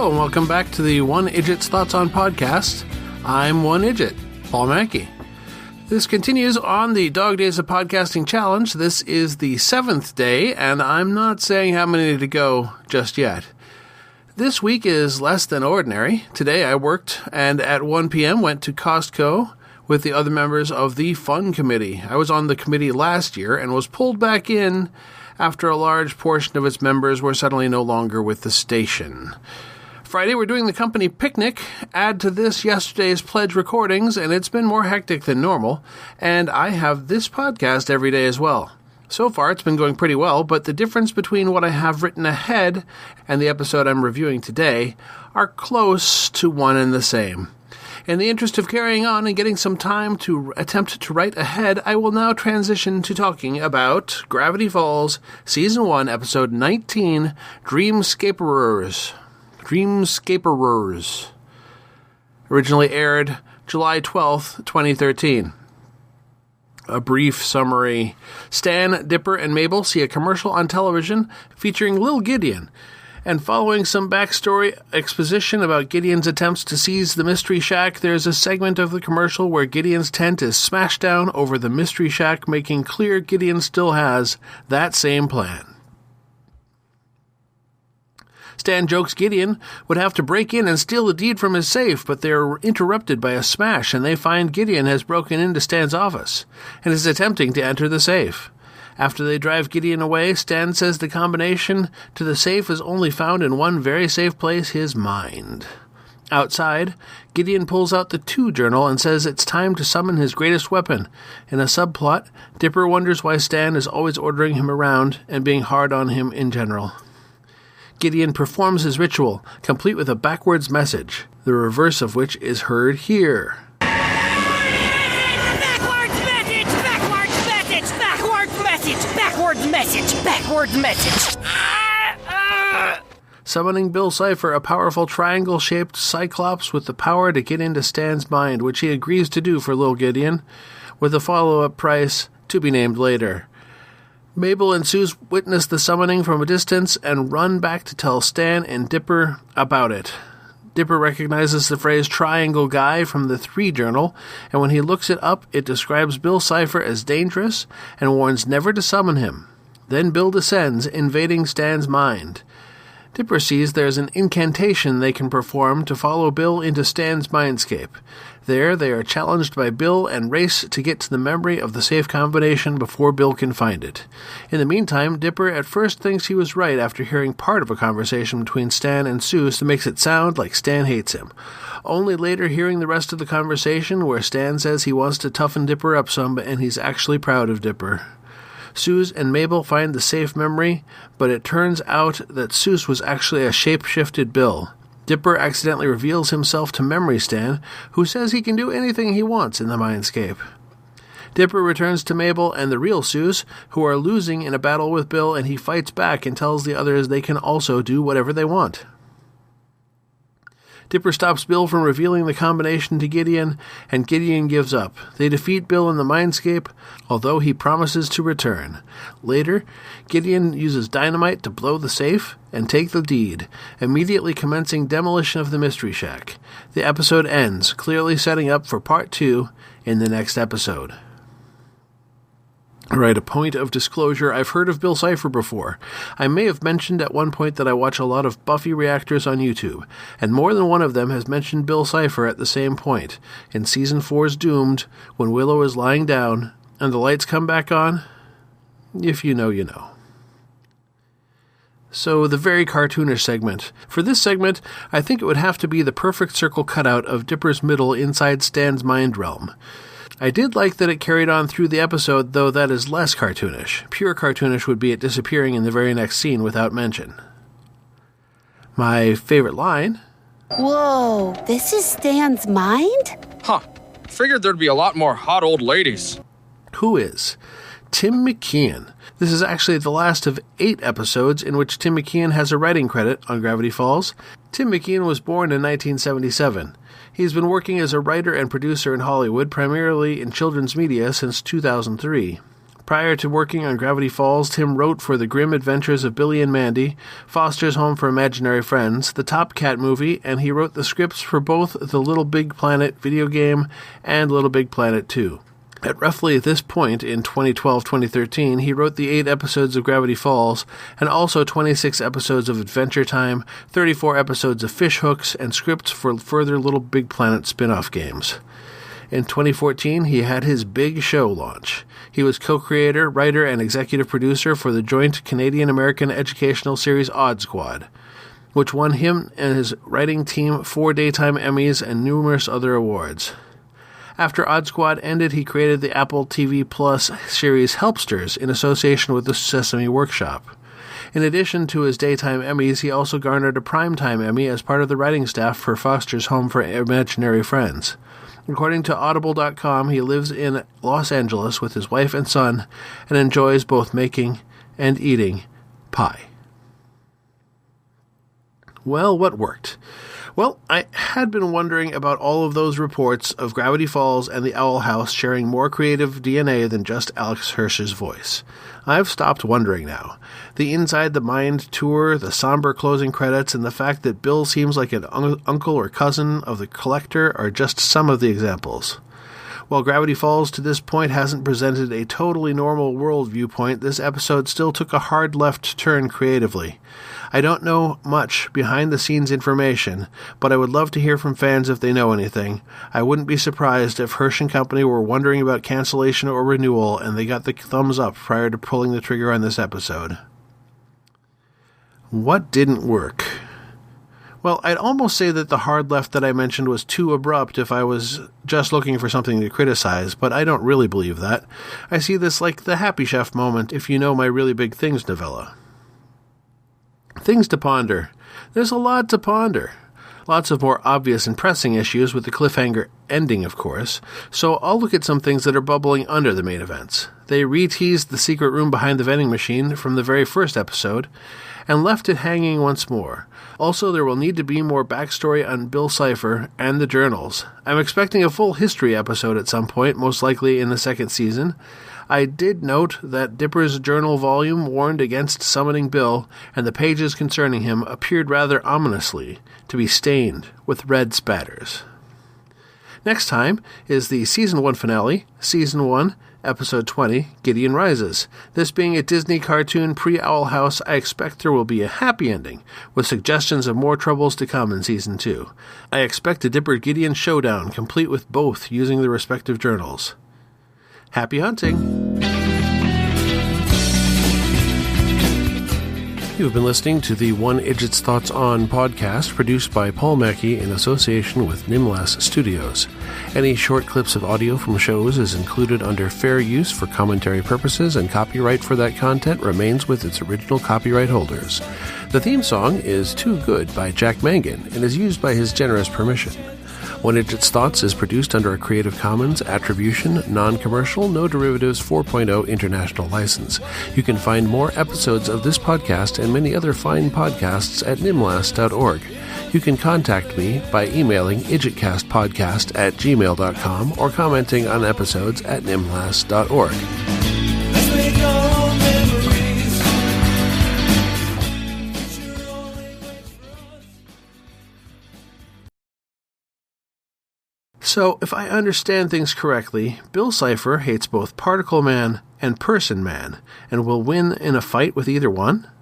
Hello, and welcome back to the One Idjit's Thoughts on podcast. I'm One Idjit, Paul Mackey. This continues on the Dog Days of Podcasting Challenge. This is the 7th day, and I'm not saying how many to go just yet. This week is less than ordinary. Today I worked, and at 1 p.m. went to Costco with the other members of the Fun Committee. I was on the committee last year and was pulled back in after a large portion of its members were suddenly no longer with the station. Friday, we're doing the company picnic. Add to this yesterday's pledge recordings, and it's been more hectic than normal. And I have this podcast every day as well. So far, it's been going pretty well, but the difference between what I have written ahead and the episode I'm reviewing today are close to one and the same. In the interest of carrying on and getting some time to attempt to write ahead, I will now transition to talking about Gravity Falls, Season 1, Episode 19, Dreamscaperers. Dreamscaperers. Originally aired July 12th, 2013. A brief summary. Stan, Dipper, and Mabel see a commercial on television featuring Lil Gideon, and following some backstory exposition about Gideon's attempts to seize the Mystery Shack, there's a segment of the commercial where Gideon's tent is smashed down over the Mystery Shack, making clear Gideon still has that same plan. Stan jokes Gideon would have to break in and steal the deed from his safe, but they're interrupted by a smash, and they find Gideon has broken into Stan's office and is attempting to enter the safe. After they drive Gideon away, Stan says the combination to the safe is only found in one very safe place, his mind. Outside, Gideon pulls out the 2 journal and says it's time to summon his greatest weapon. In a subplot, Dipper wonders why Stan is always ordering him around and being hard on him in general. Gideon performs his ritual, complete with a backwards message, the reverse of which is heard here. Backwards message. Summoning Bill Cipher, a powerful triangle-shaped cyclops with the power to get into Stan's mind, which he agrees to do for Lil Gideon, with a follow-up price to be named later. Mabel and Suze witness the summoning from a distance and run back to tell Stan and Dipper about it. Dipper recognizes the phrase triangle guy from the 3 journal, and when he looks it up, it describes Bill Cipher as dangerous and warns never to summon him. Then Bill descends, invading Stan's mind. Dipper sees there's an incantation they can perform to follow Bill into Stan's mindscape. There, they are challenged by Bill and race to get to the memory of the safe combination before Bill can find it. In the meantime, Dipper at first thinks he was right after hearing part of a conversation between Stan and Suze that makes it sound like Stan hates him. Only later hearing the rest of the conversation where Stan says he wants to toughen Dipper up some and he's actually proud of Dipper. Suze and Mabel find the safe memory, but it turns out that Suze was actually a shape-shifted Bill. Dipper accidentally reveals himself to Memory Stan, who says he can do anything he wants in the mindscape. Dipper returns to Mabel and the real Suze, who are losing in a battle with Bill, and he fights back and tells the others they can also do whatever they want. Dipper stops Bill from revealing the combination to Gideon, and Gideon gives up. They defeat Bill in the mindscape, although he promises to return. Later, Gideon uses dynamite to blow the safe and take the deed, immediately commencing demolition of the Mystery Shack. The episode ends, clearly setting up for Part 2 in the next episode. Right, a point of disclosure, I've heard of Bill Cipher before. I may have mentioned at one point that I watch a lot of Buffy reactors on YouTube, and more than one of them has mentioned Bill Cipher at the same point. In Season 4's Doomed, when Willow is lying down, and the lights come back on, if you know, you know. So, the very cartoonish segment. For this segment, I think it would have to be the perfect circle cutout of Dipper's middle inside Stan's mind realm. I did like that it carried on through the episode, though that is less cartoonish. Pure cartoonish would be it disappearing in the very next scene without mention. My favorite line... Whoa, this is Stan's mind? Huh. Figured there'd be a lot more hot old ladies. Who is? Tim McKeon. This is actually the last of 8 episodes in which Tim McKeon has a writing credit on Gravity Falls. Tim McKeon was born in 1977. He's been working as a writer and producer in Hollywood, primarily in children's media, since 2003. Prior to working on Gravity Falls, Tim wrote for The Grim Adventures of Billy and Mandy, Foster's Home for Imaginary Friends, the Top Cat movie, and he wrote the scripts for both the Little Big Planet video game and Little Big Planet 2. At roughly this point in 2012-2013, he wrote the 8 episodes of Gravity Falls and also 26 episodes of Adventure Time, 34 episodes of Fish Hooks, and scripts for further Little Big Planet spin-off games. In 2014, he had his big show launch. He was co-creator, writer, and executive producer for the joint Canadian-American educational series Odd Squad, which won him and his writing team 4 Daytime Emmys and numerous other awards. After Odd Squad ended, he created the Apple TV Plus series Helpsters in association with the Sesame Workshop. In addition to his daytime Emmys, he also garnered a primetime Emmy as part of the writing staff for Foster's Home for Imaginary Friends. According to Audible.com, he lives in Los Angeles with his wife and son and enjoys both making and eating pie. Well, what worked? Well, I had been wondering about all of those reports of Gravity Falls and the Owl House sharing more creative DNA than just Alex Hirsch's voice. I've stopped wondering now. The Inside the Mind tour, the somber closing credits, and the fact that Bill seems like an uncle or cousin of the collector are just some of the examples. While Gravity Falls to this point hasn't presented a totally normal world viewpoint, this episode still took a hard left turn creatively. I don't know much behind-the-scenes information, but I would love to hear from fans if they know anything. I wouldn't be surprised if Hirsch and company were wondering about cancellation or renewal, and they got the thumbs up prior to pulling the trigger on this episode. What didn't work? Well, I'd almost say that the hard left that I mentioned was too abrupt if I was just looking for something to criticize, but I don't really believe that. I see this like the Happy Chef moment if you know my Really Big Things novella. Things to ponder. There's a lot to ponder. Lots of more obvious and pressing issues with the cliffhanger ending, of course, so I'll look at some things that are bubbling under the main events. They re-teased the secret room behind the vending machine from the very first episode, and left it hanging once more. Also, there will need to be more backstory on Bill Cipher and the journals. I'm expecting a full history episode at some point, most likely in the second season. I did note that Dipper's journal volume warned against summoning Bill, and the pages concerning him appeared rather ominously to be stained with red spatters. Next time is the Season 1 finale, Season 1, Episode 20, Gideon Rises. This being a Disney cartoon pre-Owl House, I expect there will be a happy ending, with suggestions of more troubles to come in Season 2. I expect a Dipper-Gideon showdown, complete with both using the respective journals. Happy hunting! You've been listening to the One Idjit's Thoughts On podcast, produced by Paul Mackey in association with Nimlas Studios. Any short clips of audio from shows is included under fair use for commentary purposes, and copyright for that content remains with its original copyright holders. The theme song is Too Good by Jack Mangan and is used by his generous permission. One Idjit's Thoughts is produced under a Creative Commons Attribution, Non-Commercial, No Derivatives 4.0 International License. You can find more episodes of this podcast and many other fine podcasts at nimlas.org. You can contact me by emailing idjitcastpodcast@gmail.com or commenting on episodes at nimlas.org. So, if I understand things correctly, Bill Cipher hates both Particle Man and Person Man, and will win in a fight with either one?